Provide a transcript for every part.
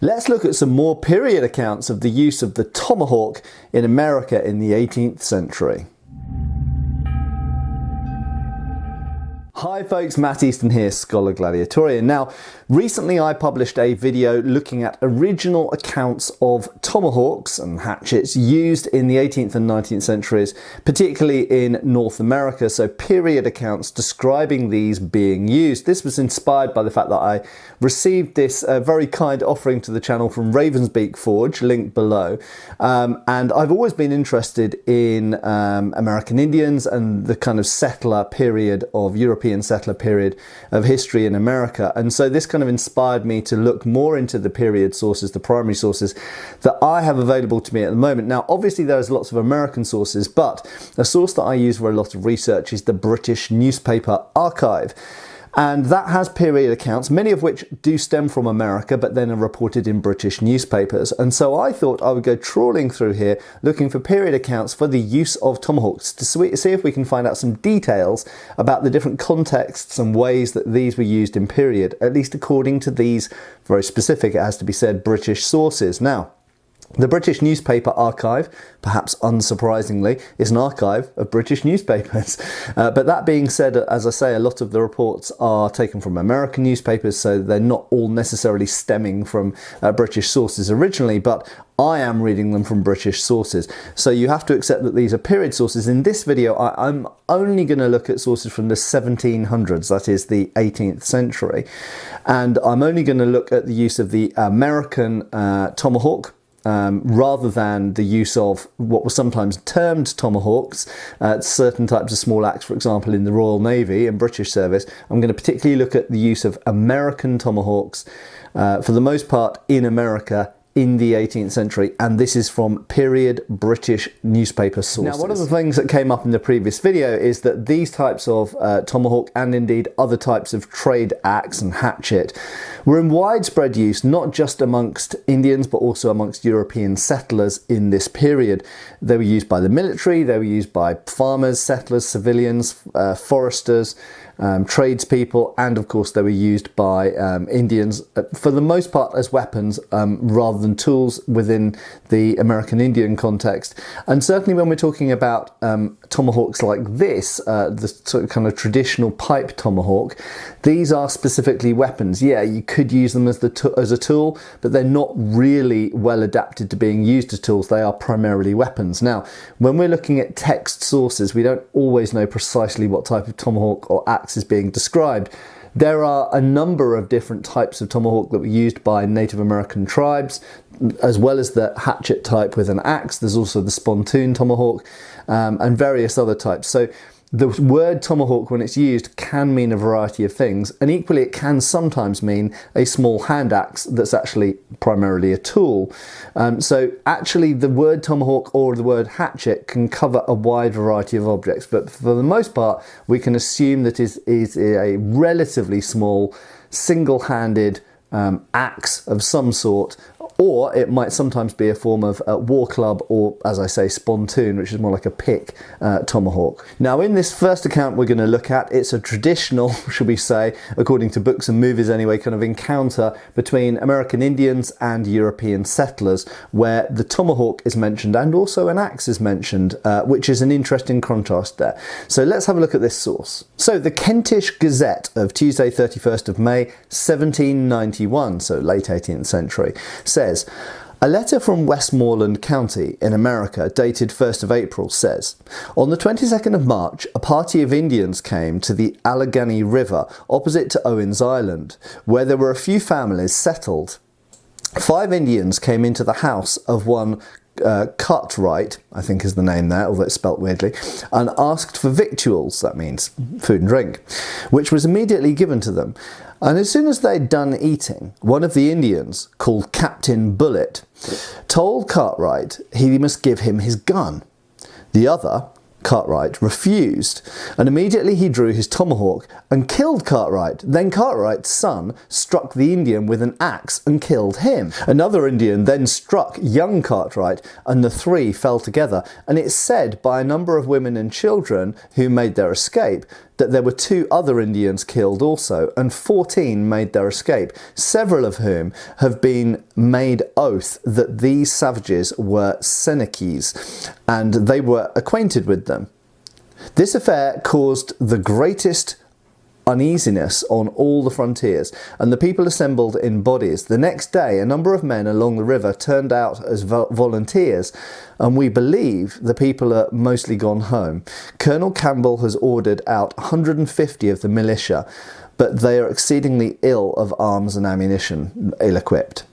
Let's look at some more period accounts of the use of the tomahawk in America in the 18th century. Hi folks, Matt Easton here, Schola Gladiatoria. Now, recently I published a video looking at original accounts of tomahawks and hatchets used in the 18th and 19th centuries, particularly in North America, so period accounts describing these being used. This was inspired by the fact that I received this very kind offering to the channel from Ravensbeak Forge, linked below, and I've always been interested in American Indians and the kind of settler period of European settler period of history in America, and so this kind of inspired me to look more into the period sources, the primary sources that I have available to me at the moment. Now obviously there's lots of American sources, but a source that I use for a lot of research is the British Newspaper Archive. And that has period accounts, many of which do stem from America, but then are reported in British newspapers. And so I thought I would go trawling through here, looking for period accounts for the use of tomahawks, to see if we can find out some details about the different contexts and ways that these were used in period, at least according to these very specific, it has to be said, British sources. Now, the British Newspaper Archive, perhaps unsurprisingly, is an archive of British newspapers. But that being said, as I say, a lot of the reports are taken from American newspapers, so they're not all necessarily stemming from British sources originally, but I am reading them from British sources. So you have to accept that these are period sources. In this video, I'm only going to look at sources from the 1700s, that is the 18th century. And I'm only going to look at the use of the American tomahawk, rather than the use of what was sometimes termed tomahawks, certain types of small axe, for example, in the Royal Navy and British service. I'm going to particularly look at the use of American tomahawks, for the most part in America, in the 18th century, and this is from period British newspaper sources. Now, one of the things that came up in the previous video is that these types of tomahawk, and indeed other types of trade axe and hatchet, were in widespread use, not just amongst Indians, but also amongst European settlers in this period. They were used by the military, they were used by farmers, settlers, civilians, foresters, tradespeople, and of course they were used by Indians, for the most part as weapons rather than tools within the American Indian context. And certainly when we're talking about tomahawks like this, the sort of kind of traditional pipe tomahawk, these are specifically weapons. Yeah, you could use them as a tool, but they're not really well adapted to being used as tools. They are primarily weapons. Now, when we're looking at text sources, we don't always know precisely what type of tomahawk or axe is being described. There are a number of different types of tomahawk that were used by Native American tribes, as well as the hatchet type with an axe. There's also the spontoon tomahawk, and various other types. So the word tomahawk, when it's used, can mean a variety of things, and equally it can sometimes mean a small hand axe that's actually primarily a tool. So actually the word tomahawk or the word hatchet can cover a wide variety of objects, but for the most part we can assume that it is a relatively small single-handed axe of some sort, or it might sometimes be a form of war club, or, as I say, spontoon, which is more like a pick tomahawk. Now, in this first account we're going to look at, it's a traditional, shall we say, according to books and movies anyway, kind of encounter between American Indians and European settlers, where the tomahawk is mentioned and also an axe is mentioned, which is an interesting contrast there. So let's have a look at this source. So the Kentish Gazette of Tuesday 31st of May 1791, so late 18th century, says, a letter from Westmoreland County in America dated 1st of April says, on the 22nd of March, a party of Indians came to the Allegheny River opposite to Owens Island, where there were a few families settled. 5 Indians came into the house of one Cartwright, I think is the name there, although it's spelt weirdly, and asked for victuals, that means food and drink, which was immediately given to them. And as soon as they'd done eating, one of the Indians, called Captain Bullet, told Cartwright he must give him his gun. The other, Cartwright, refused, and immediately he drew his tomahawk and killed Cartwright. Then Cartwright's son struck the Indian with an axe and killed him. Another Indian then struck young Cartwright, and the 3 fell together. And it's said by a number of women and children who made their escape that there were 2 other Indians killed also, and 14 made their escape, several of whom have been made oath that these savages were Senecas, and they were acquainted with them. This affair caused the greatest uneasiness on all the frontiers, and the people assembled in bodies. The next day, a number of men along the river turned out as volunteers, and we believe the people are mostly gone home. Colonel Campbell has ordered out 150 of the militia, but they are exceedingly ill of arms and ammunition, ill-equipped.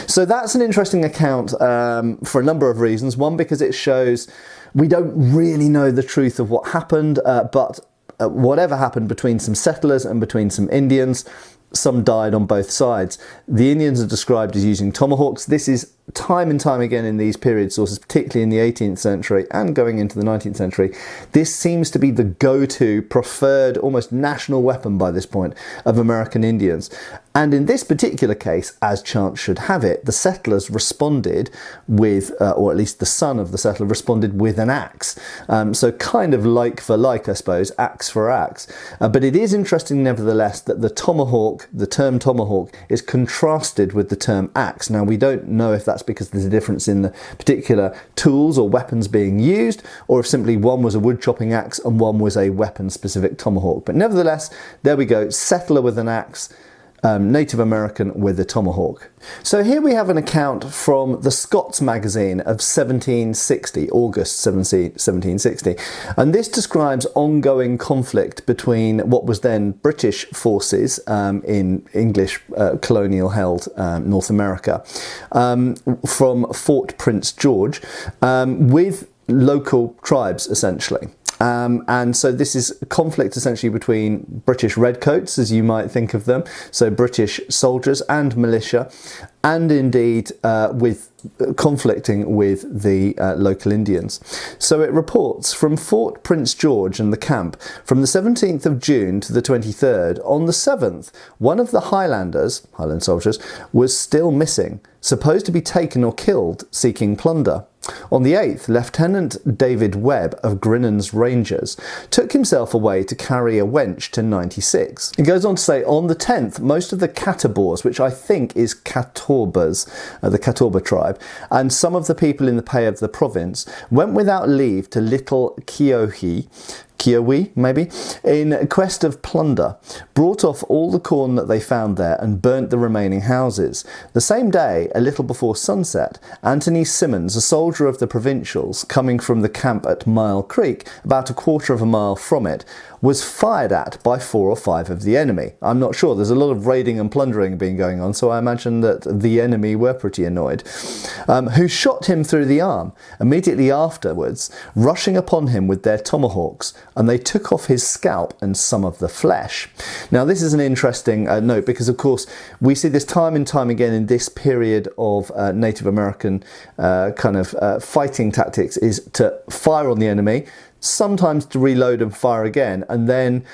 So that's an interesting account for a number of reasons. One, because it shows we don't really know the truth of what happened, but whatever happened between some settlers and between some Indians, some died on both sides. The Indians are described as using tomahawks. This is time and time again in these period sources, particularly in the 18th century and going into the 19th century. This seems to be the go-to, preferred, almost national weapon by this point of American Indians. And in this particular case, as chance should have it, the settlers responded with, or at least the son of the settler responded with an axe. So kind of like for like, I suppose, axe for axe. But it is interesting nevertheless that the tomahawk, the term tomahawk, is contrasted with the term axe. Now we don't know if that's because there's a difference in the particular tools or weapons being used, or if simply one was a wood chopping axe and one was a weapon specific tomahawk. But nevertheless, there we go, settler with an axe, Native American with a tomahawk. So here we have an account from the Scots magazine of 1760, August 1760, and this describes ongoing conflict between what was then British forces in English colonial held North America from Fort Prince George with local tribes essentially. And so this is conflict essentially between British redcoats, as you might think of them, so British soldiers and militia, and indeed with conflicting with the local Indians. So it reports from Fort Prince George and the camp from the 17th of June to the 23rd. On the 7th, one of the Highland soldiers, was still missing, supposed to be taken or killed seeking plunder. On the 8th, Lieutenant David Webb of Grinnon's Rangers took himself away to carry a wench to 96. It goes on to say, on the 10th, most of the Catawbas, which I think is Catawbas, the Catawba tribe, and some of the people in the pay of the province, went without leave to Little Kiowi, maybe, in quest of plunder, brought off all the corn that they found there and burnt the remaining houses. The same day, a little before sunset, Anthony Simmons, a soldier of the provincials, coming from the camp at Mile Creek, about a quarter of a mile from it, was fired at by 4 or 5 of the enemy. I'm not sure, there's a lot of raiding and plundering being going on, so I imagine that the enemy were pretty annoyed, who shot him through the arm. Immediately afterwards, rushing upon him with their tomahawks, and they took off his scalp and some of the flesh. Now this is an interesting note, because of course we see this time and time again in this period of Native American fighting tactics, is to fire on the enemy, sometimes to reload and fire again, and then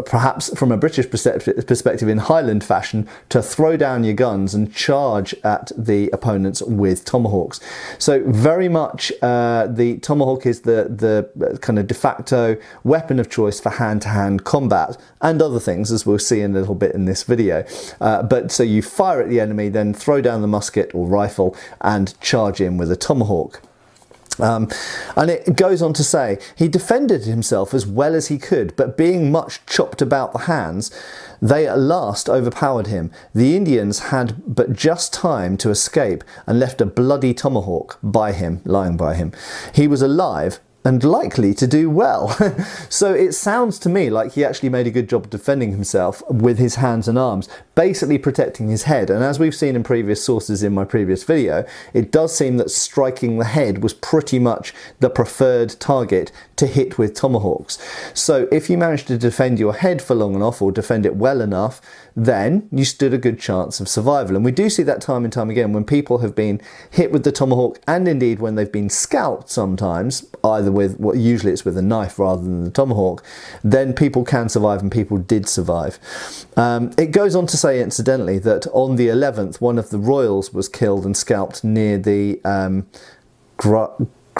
perhaps from a British perspective in Highland fashion, to throw down your guns and charge at the opponents with tomahawks. So very much the tomahawk is the kind of de facto weapon of choice for hand-to-hand combat and other things, as we'll see in a little bit in this video. But so you fire at the enemy, then throw down the musket or rifle and charge in with a tomahawk. And it goes on to say, he defended himself as well as he could, but being much chopped about the hands, they at last overpowered him. The Indians had but just time to escape and left a bloody tomahawk by him, lying by him. He was alive and likely to do well. So it sounds to me like he actually made a good job of defending himself with his hands and arms, basically protecting his head. And as we've seen in previous sources in my previous video, it does seem that striking the head was pretty much the preferred target to hit with tomahawks. So if you managed to defend your head for long enough, or defend it well enough, then you stood a good chance of survival. And we do see that time and time again when people have been hit with the tomahawk, and indeed when they've been scalped sometimes, either with what usually it's with a knife rather than the tomahawk, then people can survive, and people did survive. It goes on to say, incidentally, that on the 11th, one of the royals was killed and scalped near the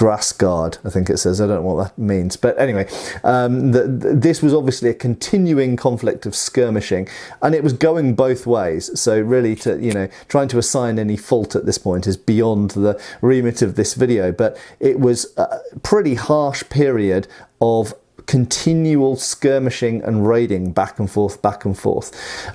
grass guard, I think it says. I don't know what that means. But anyway, this was obviously a continuing conflict of skirmishing, and it was going both ways. So really, trying to assign any fault at this point is beyond the remit of this video. But it was a pretty harsh period of continual skirmishing and raiding back and forth,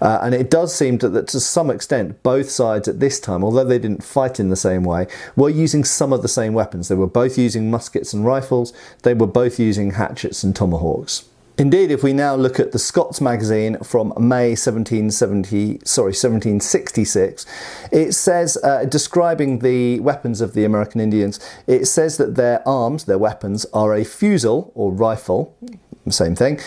and it does seem that to some extent both sides at this time, although they didn't fight in the same way, were using some of the same weapons. They were both using muskets and rifles. They were both using hatchets and tomahawks. Indeed, if we now look at the Scots magazine from May 1766, it says, describing the weapons of the American Indians, it says that their arms, their weapons, are a fusil or rifle, same thing,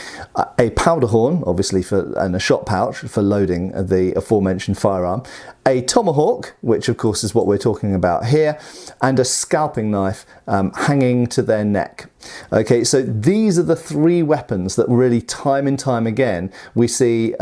a powder horn, obviously, and a shot pouch for loading the aforementioned firearm, a tomahawk, which of course is what we're talking about here, and a scalping knife hanging to their neck. Okay, so these are the three weapons that really time and time again we see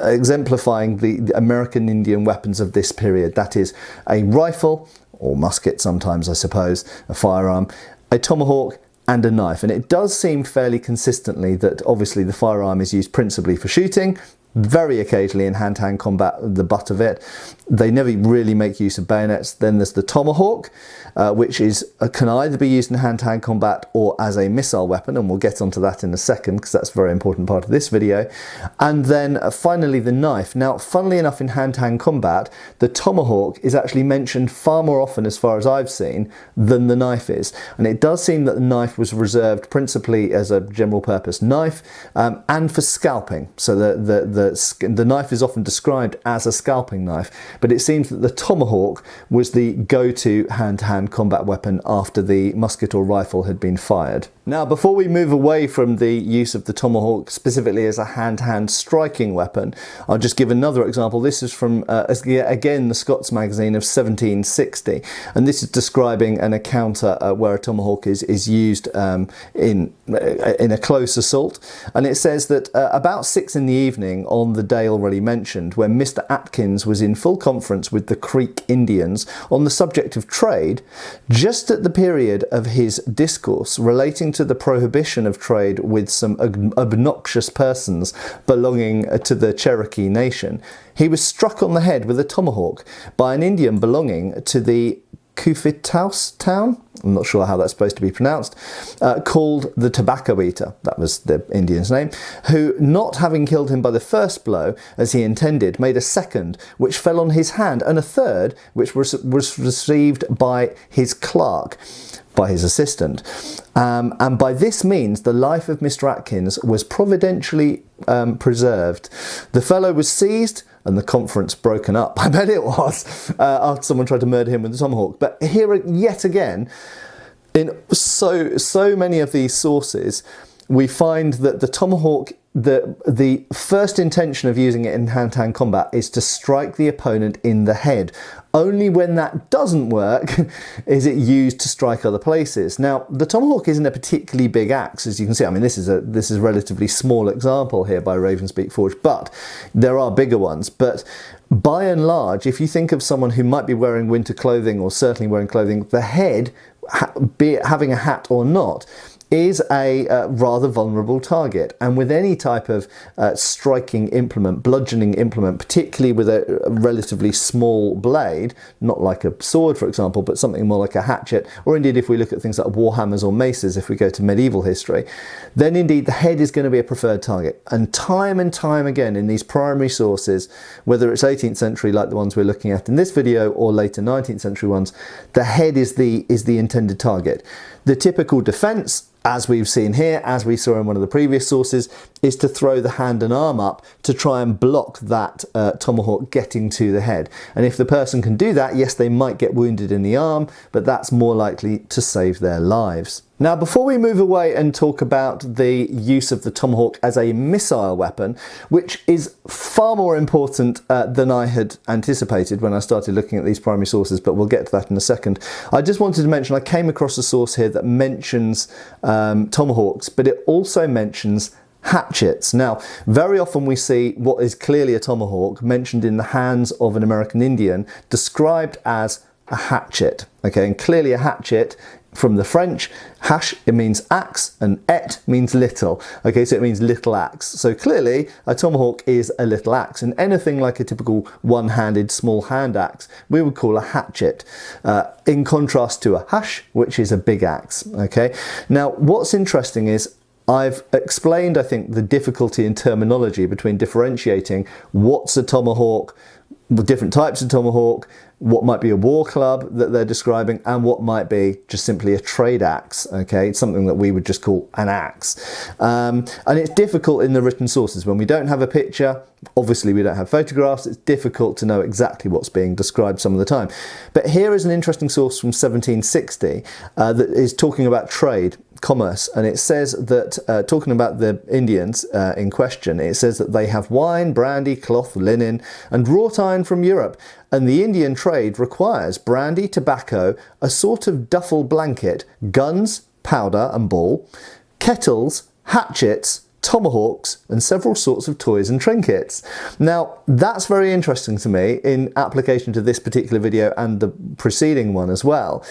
exemplifying the American Indian weapons of this period. That is a rifle, or musket sometimes I suppose, a firearm, a tomahawk, and a knife. And it does seem fairly consistently that obviously the firearm is used principally for shooting, very occasionally in hand-to-hand combat, the butt of it. They never really make use of bayonets. Then there's the tomahawk, which can either be used in hand-to-hand combat or as a missile weapon, and we'll get onto that in a second because that's a very important part of this video. And then finally the knife. Now, funnily enough, in hand-to-hand combat, the tomahawk is actually mentioned far more often, as far as I've seen, than the knife is. And it does seem that the knife was reserved principally as a general purpose knife and for scalping. So the knife is often described as a scalping knife, but it seems that the tomahawk was the go-to hand-to-hand combat weapon after the musket or rifle had been fired. Now, before we move away from the use of the tomahawk specifically as a hand-to-hand striking weapon, I'll just give another example. This is from, again, the Scots magazine of 1760, and this is describing an encounter where a tomahawk is used in a close assault. And it says that about 6 in the evening on the day already mentioned, when Mr. Atkins was in full conference with the Creek Indians on the subject of trade, just at the period of his discourse relating to the prohibition of trade with some obnoxious persons belonging to the Cherokee Nation, he was struck on the head with a tomahawk by an Indian belonging to the Kufitaus town, I'm not sure how that's supposed to be pronounced, called the Tobacco Eater, that was the Indian's name, who, not having killed him by the first blow, as he intended, made a second, which fell on his hand, and a third, which was received by his clerk, by his assistant. And by this means, the life of Mr. Atkins was providentially preserved. The fellow was seized and the conference broken up. I bet it was, after someone tried to murder him with a tomahawk. But here, yet again, in so many of these sources, we find that the tomahawk, the first intention of using it in hand-to-hand combat is to strike the opponent in the head. Only when that doesn't work is it used to strike other places. Now, the tomahawk isn't a particularly big axe, as you can see. I mean, this is a relatively small example here by Ravenspeak Forge, but there are bigger ones. But by and large, if you think of someone who might be wearing winter clothing, or certainly wearing clothing, the head, be it having a hat or not, is a rather vulnerable target. And with any type of striking implement, bludgeoning implement, particularly with a relatively small blade, not like a sword, for example, but something more like a hatchet, or indeed if we look at things like warhammers or maces, if we go to medieval history, then indeed the head is going to be a preferred target. And time again in these primary sources, whether it's 18th century like the ones we're looking at in this video, or later 19th century ones, the head is the intended target. The typical defense, as we've seen here, as we saw in one of the previous sources, is to throw the hand and arm up to try and block that tomahawk getting to the head. And if the person can do that, yes, they might get wounded in the arm, but that's more likely to save their lives. Now, before we move away and talk about the use of the tomahawk as a missile weapon, which is far more important than I had anticipated when I started looking at these primary sources, but we'll get to that in a second, I just wanted to mention I came across a source here that mentions tomahawks, but it also mentions hatchets. Now, very often we see what is clearly a tomahawk mentioned in the hands of an American Indian, described as a hatchet. Okay, and clearly a hatchet, from the French, hache, it means axe, and et means little. Okay, so it means little axe. So clearly a tomahawk is a little axe, and anything like a typical one-handed small hand axe we would call a hatchet, in contrast to a hache, which is a big axe. Okay, now what's interesting is I've explained, I think, the difficulty in terminology between differentiating what's a tomahawk, the different types of tomahawk, what might be a war club that they're describing, and what might be just simply a trade axe. Okay, it's something that we would just call an axe. And it's difficult in the written sources. When we don't have a picture, obviously we don't have photographs, it's difficult to know exactly what's being described some of the time. But here is an interesting source from 1760 that is talking about trade, commerce, and it says that, talking about the Indians in question, it says that they have wine, brandy, cloth, linen, and wrought iron from Europe, and the Indian trade requires brandy, tobacco, a sort of duffel blanket, guns, powder and ball, kettles, hatchets, tomahawks, and several sorts of toys and trinkets. Now, that's very interesting to me in application to this particular video and the preceding one as well,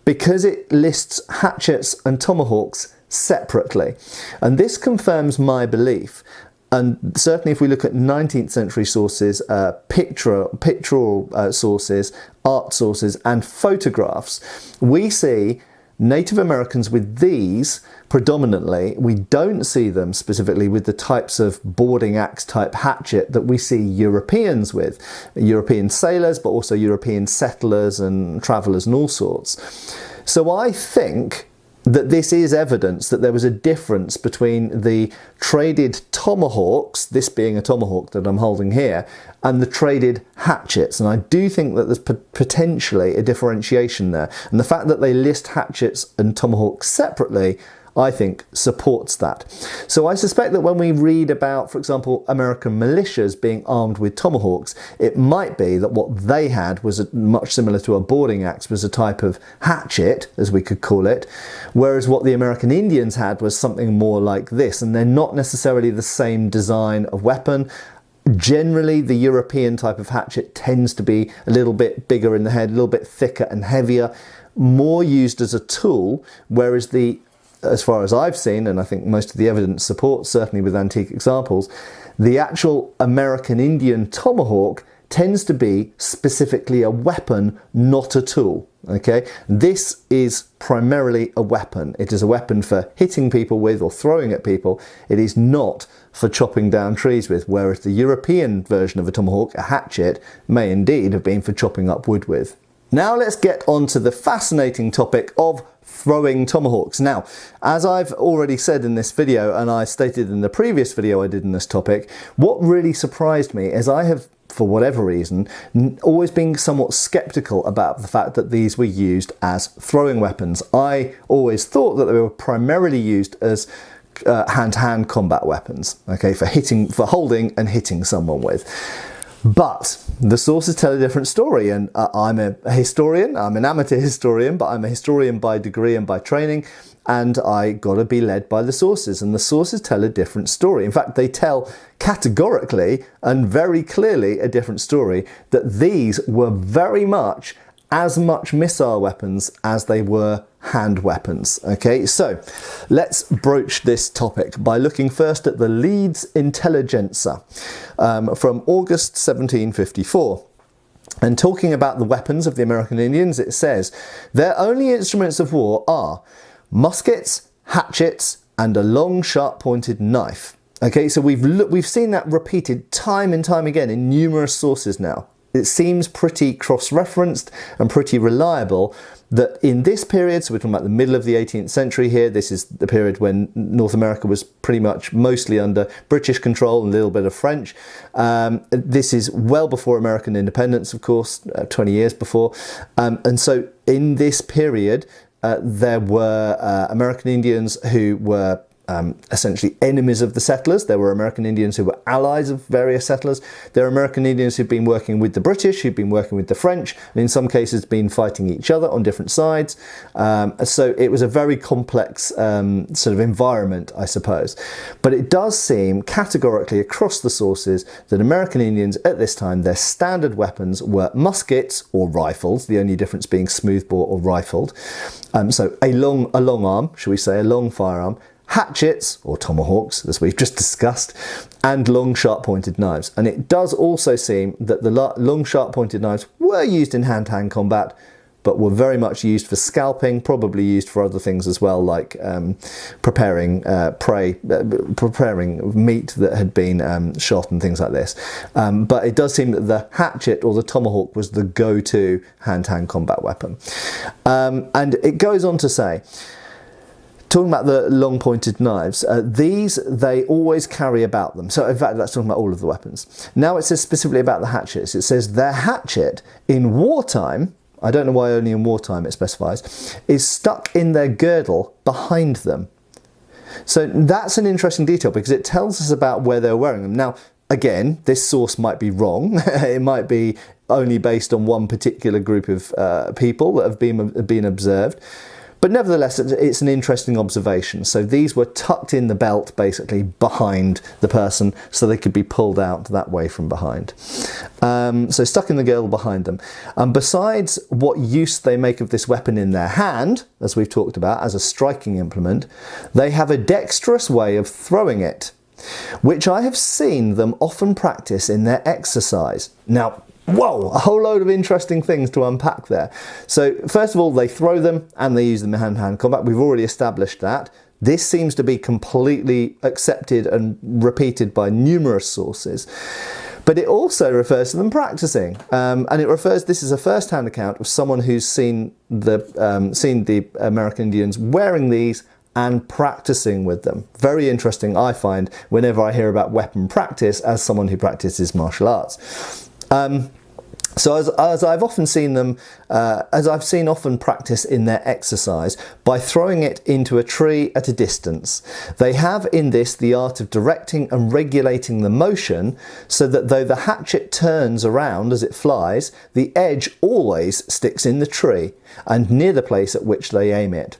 because it lists hatchets and tomahawks separately. And this confirms my belief. And certainly if we look at 19th century sources, pictorial sources, art sources, and photographs, we see Native Americans with these predominantly. We don't see them specifically with the types of boarding axe type hatchet that we see Europeans with, European sailors, but also European settlers and travellers and all sorts. So I think that this is evidence that there was a difference between the traded tomahawks, this being a tomahawk that I'm holding here, and the traded hatchets. And I do think that there's potentially a differentiation there. And the fact that they list hatchets and tomahawks separately, I think, supports that. So I suspect that when we read about, for example, American militias being armed with tomahawks, it might be that what they had was much similar to a boarding axe, was a type of hatchet, as we could call it, whereas what the American Indians had was something more like this, and they're not necessarily the same design of weapon. Generally, the European type of hatchet tends to be a little bit bigger in the head, a little bit thicker and heavier, more used as a tool, whereas as far as I've seen, and I think most of the evidence supports, certainly with antique examples, the actual American Indian tomahawk tends to be specifically a weapon, not a tool. Okay, this is primarily a weapon. It is a weapon for hitting people with or throwing at people. It is not for chopping down trees with, whereas the European version of a tomahawk, a hatchet, may indeed have been for chopping up wood with. Now let's get on to the fascinating topic of throwing tomahawks. Now, as I've already said in this video, and I stated in the previous video I did in this topic, what really surprised me is I have, for whatever reason, always been somewhat skeptical about the fact that these were used as throwing weapons. I always thought that they were primarily used as hand-to-hand combat weapons, okay, for holding and hitting someone with. But the sources tell a different story, and I'm a historian, I'm an amateur historian, but I'm a historian by degree and by training, and I gotta be led by the sources, and the sources tell a different story. In fact, they tell categorically and very clearly a different story, that these were very much as much missile weapons as they were hand weapons. Okay, so let's broach this topic by looking first at the Leeds Intelligencer from August 1754. And talking about the weapons of the American Indians, it says, their only instruments of war are muskets, hatchets, and a long sharp-pointed knife. Okay, so we've seen that repeated time and time again in numerous sources now. It seems pretty cross-referenced and pretty reliable that in this period, so we're talking about the middle of the 18th century here, this is the period when North America was pretty much mostly under British control and a little bit of French. This is well before American independence, of course, 20 years before. And so in this period, there were American Indians who were essentially enemies of the settlers. There were American Indians who were allies of various settlers. There are American Indians who've been working with the British, who've been working with the French, and in some cases been fighting each other on different sides. So it was a very complex sort of environment, I suppose. But it does seem categorically across the sources that American Indians at this time, their standard weapons were muskets or rifles, the only difference being smoothbore or rifled. So a long arm, shall we say, a long firearm, hatchets or tomahawks, as we've just discussed, and long sharp-pointed knives. And it does also seem that the long sharp-pointed knives were used in hand-to-hand combat, but were very much used for scalping, probably used for other things as well, like preparing preparing meat that had been shot and things like this. But it does seem that the hatchet or the tomahawk was the go-to hand-to-hand combat weapon. And it goes on to say, talking about the long pointed knives, these they always carry about them. So in fact, that's talking about all of the weapons. Now it says specifically about the hatchets. It says their hatchet in wartime, I don't know why only in wartime it specifies, is stuck in their girdle behind them. So that's an interesting detail because it tells us about where they're wearing them. Now, again, this source might be wrong. It might be only based on one particular group of people that have been observed. But nevertheless, it's an interesting observation. So these were tucked in the belt, basically, behind the person, so they could be pulled out that way from behind. So stuck in the girdle behind them. Besides what use they make of this weapon in their hand, as we've talked about, as a striking implement, they have a dexterous way of throwing it, which I have seen them often practice in their exercise. Now, whoa, a whole load of interesting things to unpack there. So first of all, they throw them and they use them in hand-to-hand combat. We've already established that. This seems to be completely accepted and repeated by numerous sources. But it also refers to them practicing. And it refers, this is a first-hand account of someone who's seen the American Indians wearing these and practicing with them. Very interesting, I find, whenever I hear about weapon practice as someone who practices martial arts. So as I've often seen them, as I've seen often practice in their exercise, by throwing it into a tree at a distance. They have in this the art of directing and regulating the motion so that though the hatchet turns around as it flies, the edge always sticks in the tree and near the place at which they aim it.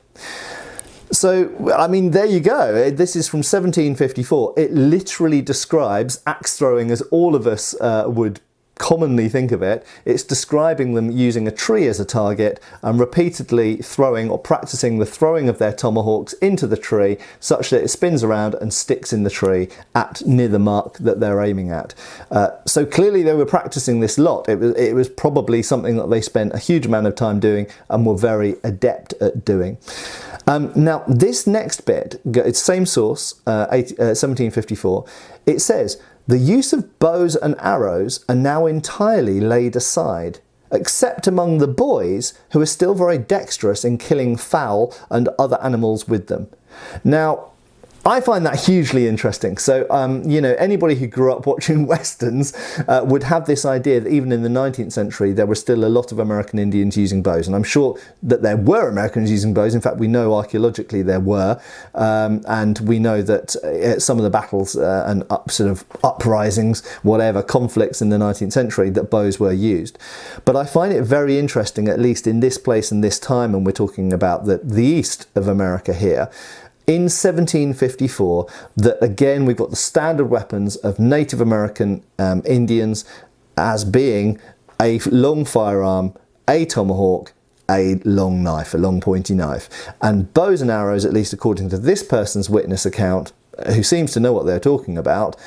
So, I mean, there you go. This is from 1754. It literally describes axe throwing as all of us would commonly think of it. It's describing them using a tree as a target and repeatedly throwing or practicing the throwing of their tomahawks into the tree such that it spins around and sticks in the tree at near the mark that they're aiming at. So clearly they were practicing this lot. It was probably something that they spent a huge amount of time doing and were very adept at doing. Now this next bit, it's same source, 1754, it says, the use of bows and arrows are now entirely laid aside, except among the boys who are still very dexterous in killing fowl and other animals with them. Now, I find that hugely interesting. So, you know, anybody who grew up watching Westerns would have this idea that even in the 19th century, there were still a lot of American Indians using bows. And I'm sure that there were Americans using bows. In fact, we know archaeologically there were. And we know that at some of the battles and sort of uprisings, whatever, conflicts in the 19th century, that bows were used. But I find it very interesting, at least in this place and this time, and we're talking about the east of America here, in 1754, that again we've got the standard weapons of Native American Indians as being a long firearm, a tomahawk, a long knife, a long pointy knife. And bows and arrows, at least according to this person's witness account, who seems to know what they're talking about,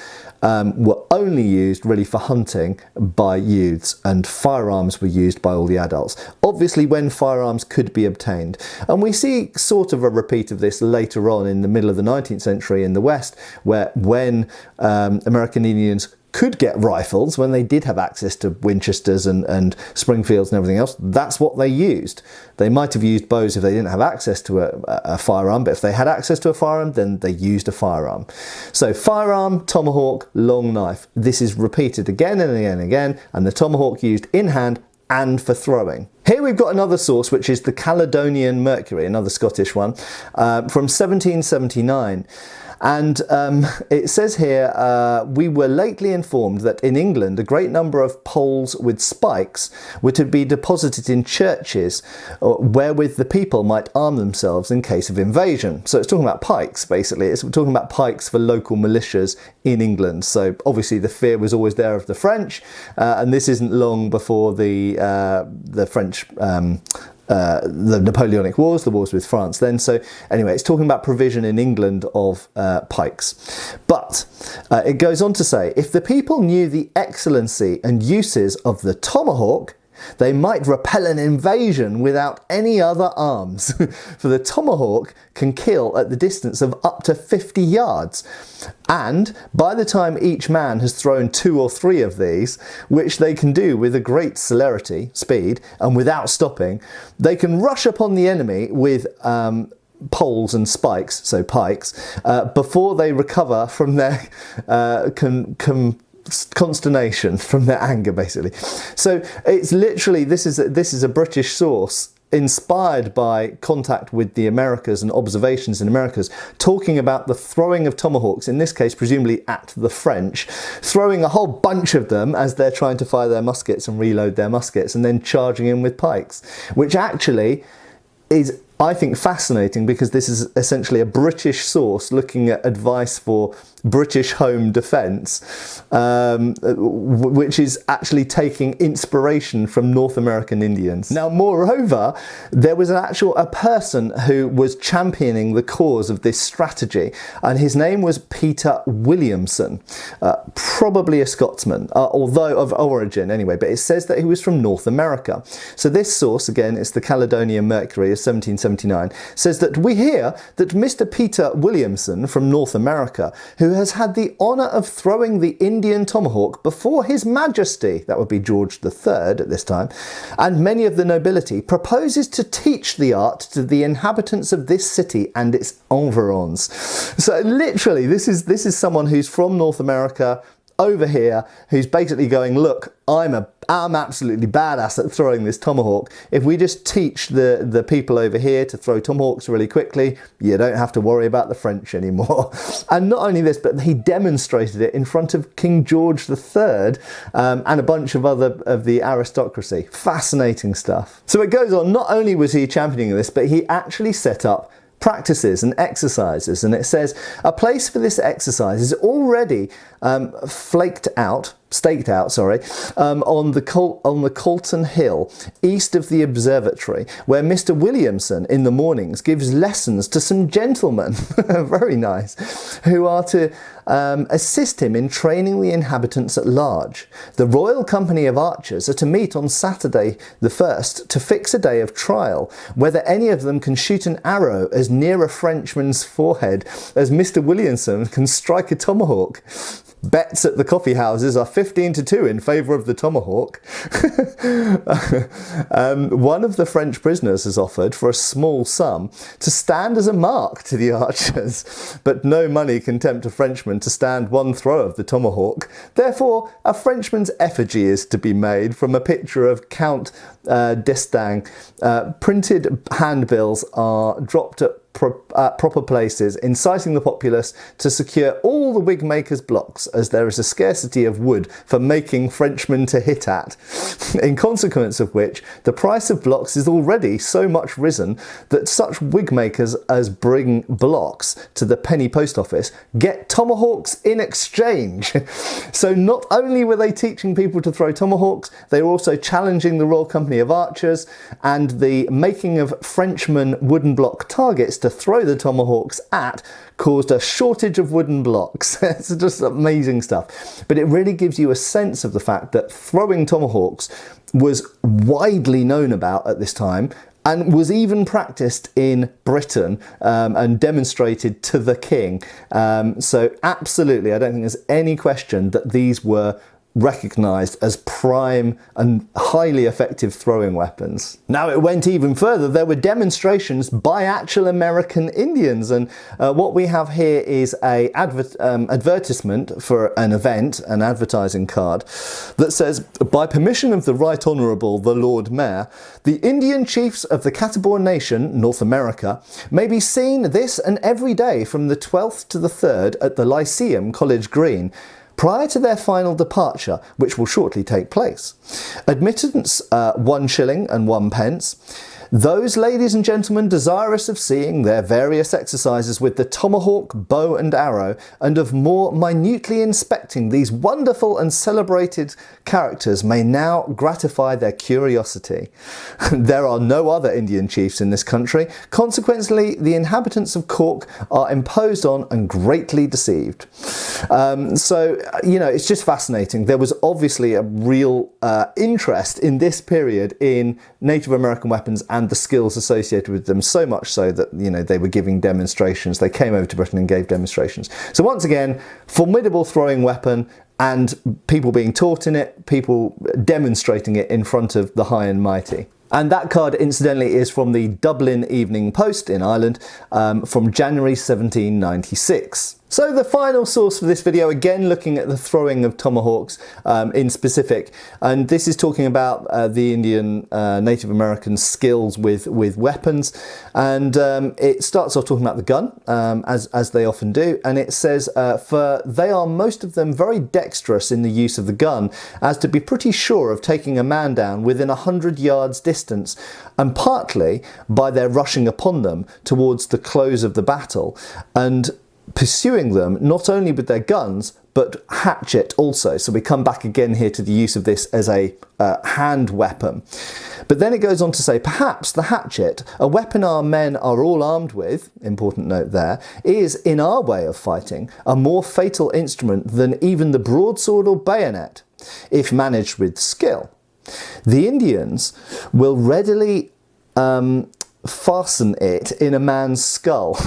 were only used really for hunting by youths, and firearms were used by all the adults. Obviously when firearms could be obtained. And we see sort of a repeat of this later on in the middle of the 19th century in the West, where when American Indians could get rifles, when they did have access to Winchesters and Springfields and everything else, that's what they used. They might have used bows if they didn't have access to a firearm, but if they had access to a firearm, then they used a firearm. So firearm, tomahawk, long knife. This is repeated again and again and again, and the tomahawk used in hand and for throwing. Here we've got another source, which is the Caledonian Mercury, another Scottish one, from 1779. And it says here, we were lately informed that in England a great number of poles with spikes were to be deposited in churches wherewith the people might arm themselves in case of invasion. So it's talking about pikes, basically. It's talking about pikes for local militias in England. So obviously the fear was always there of the French, and this isn't long before the French the Napoleonic Wars, the wars with France then. So anyway, it's talking about provision in England of pikes. But it goes on to say, if the people knew the excellency and uses of the tomahawk, they might repel an invasion without any other arms, for the tomahawk can kill at the distance of up to 50 yards. And by the time each man has thrown 2 or 3 of these, which they can do with a great celerity, speed, and without stopping, they can rush upon the enemy with poles and spikes, so pikes, before they recover from their consternation, from their anger, basically. So it's literally, this is a British source inspired by contact with the Americas and observations in Americas, talking about the throwing of tomahawks, in this case presumably at the French, throwing a whole bunch of them as they're trying to fire their muskets and reload their muskets, and then charging in with pikes, which actually is, I think, fascinating, because this is essentially a British source looking at advice for British home defence, which is actually taking inspiration from North American Indians. Now, moreover, there was a person who was championing the cause of this strategy, and his name was Peter Williamson, probably a Scotsman, although of origin anyway, but it says that he was from North America. So this source, again, it's the Caledonian Mercury of 1779, says that we hear that Mr. Peter Williamson from North America, who has had the honour of throwing the Indian tomahawk before His Majesty, that would be George III at this time, and many of the nobility, proposes to teach the art to the inhabitants of this city and its environs. So literally, this is someone who's from North America, over here, who's basically going, look, I'm absolutely badass at throwing this tomahawk. If we just teach the people over here to throw tomahawks really quickly, you don't have to worry about the French anymore. And not only this, but he demonstrated it in front of King George III and a bunch of other of the aristocracy. Fascinating stuff. So it goes on, not only was he championing this, but he actually set up practices and exercises, and it says a place for this exercise is already staked out on the Colton Hill east of the observatory, where Mr. Williamson in the mornings gives lessons to some gentlemen, very nice, who are to assist him in training the inhabitants at large. The Royal Company of Archers are to meet on Saturday the 1st to fix a day of trial, whether any of them can shoot an arrow as near a Frenchman's forehead as Mr. Williamson can strike a tomahawk. Bets at the coffee houses are 15-2 in favour of the tomahawk. One of the French prisoners has offered, for a small sum, to stand as a mark to the archers, but no money can tempt a Frenchman to stand one throw of the tomahawk. Therefore, a Frenchman's effigy is to be made from a picture of Count d'Estaing. Printed handbills are dropped at proper places, inciting the populace to secure all the wig makers' blocks, as there is a scarcity of wood for making Frenchmen to hit at, in consequence of which the price of blocks is already so much risen that such wig makers as bring blocks to the penny post office get tomahawks in exchange. So not only were they teaching people to throw tomahawks, they were also challenging the Royal Company of Archers, and the making of Frenchmen wooden block targets to throw the tomahawks at caused a shortage of wooden blocks. It's just amazing stuff. But it really gives you a sense of the fact that throwing tomahawks was widely known about at this time, and was even practiced in Britain and demonstrated to the king. So absolutely, I don't think there's any question that these were recognised as prime and highly effective throwing weapons. Now it went even further. There were demonstrations by actual American Indians, and what we have here is a advertisement for an event, an advertising card that says, "By permission of the Right Honourable the Lord Mayor, the Indian chiefs of the Catabor Nation, North America, may be seen this and every day from the 12th to the 3rd at the Lyceum, College Green, prior to their final departure, which will shortly take place. Admittance 1 shilling and 1 pence. Those ladies and gentlemen desirous of seeing their various exercises with the tomahawk, bow and arrow, and of more minutely inspecting these wonderful and celebrated characters may now gratify their curiosity. There are no other Indian chiefs in this country. Consequently, the inhabitants of Cork are imposed on and greatly deceived." So, you know, it's just fascinating. There was obviously a real interest in this period in Native American weapons and the skills associated with them, so much so that, you know, they were giving demonstrations. They came over to Britain and gave demonstrations. So once again, formidable throwing weapon, and people being taught in it, people demonstrating it in front of the high and mighty. And that card, incidentally, is from the Dublin Evening Post in Ireland from January 1796. So the final source for this video, again looking at the throwing of tomahawks in specific, and this is talking about the Indian Native American skills with weapons, and it starts off talking about the gun, as they often do, and it says, "For they are most of them very dexterous in the use of the gun, as to be pretty sure of taking a man down within 100 yards distance, and partly by their rushing upon them towards the close of the battle, and pursuing them not only with their guns but hatchet also." So we come back again here to the use of this as a hand weapon. But then it goes on to say, "Perhaps the hatchet, a weapon our men are all armed with," important note there, "is, in our way of fighting, a more fatal instrument than even the broadsword or bayonet, if managed with skill. The Indians will readily fasten it in a man's skull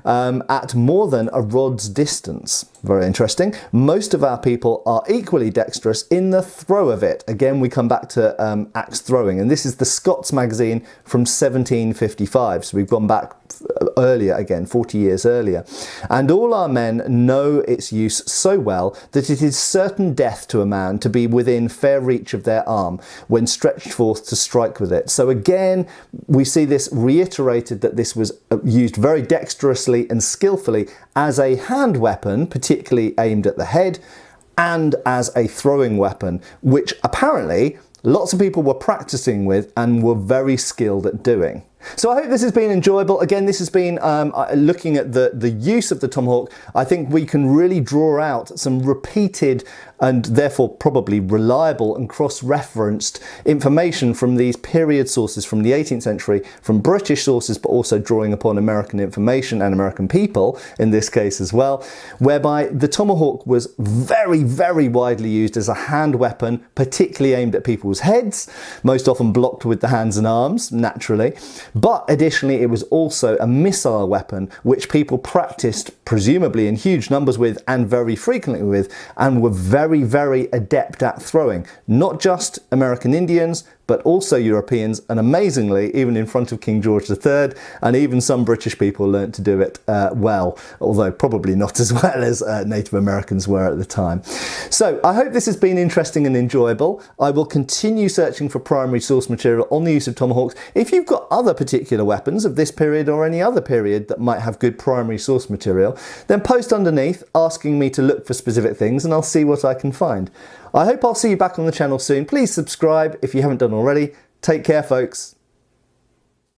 at more than a rod's distance." Very interesting. "Most of our people are equally dexterous in the throw of it." Again, we come back to axe throwing, and this is the Scots magazine from 1755. So we've gone back earlier again, 40 years earlier. "And all our men know its use so well that it is certain death to a man to be within fair reach of their arm when stretched forth to strike with it." So again, we see this reiterated, that this was used very dexterously and skillfully as a hand weapon, particularly aimed at the head, and as a throwing weapon, which apparently lots of people were practicing with and were very skilled at doing. So I hope this has been enjoyable. Again, this has been looking at the use of the tomahawk. I think we can really draw out some repeated and therefore probably reliable and cross-referenced information from these period sources from the 18th century, from British sources, but also drawing upon American information and American people in this case as well, whereby the tomahawk was very, very widely used as a hand weapon, particularly aimed at people's heads, most often blocked with the hands and arms, naturally. But additionally, it was also a missile weapon, which people practiced presumably in huge numbers with and very frequently with, and were very, very adept at throwing. Not just American Indians, but also Europeans, and amazingly, even in front of King George III, and even some British people learnt to do it well, although probably not as well as Native Americans were at the time. So I hope this has been interesting and enjoyable. I will continue searching for primary source material on the use of tomahawks. If you've got other particular weapons of this period or any other period that might have good primary source material, then post underneath asking me to look for specific things, and I'll see what I can find. I hope I'll see you back on the channel soon. Please subscribe if you haven't done already. Take care, folks.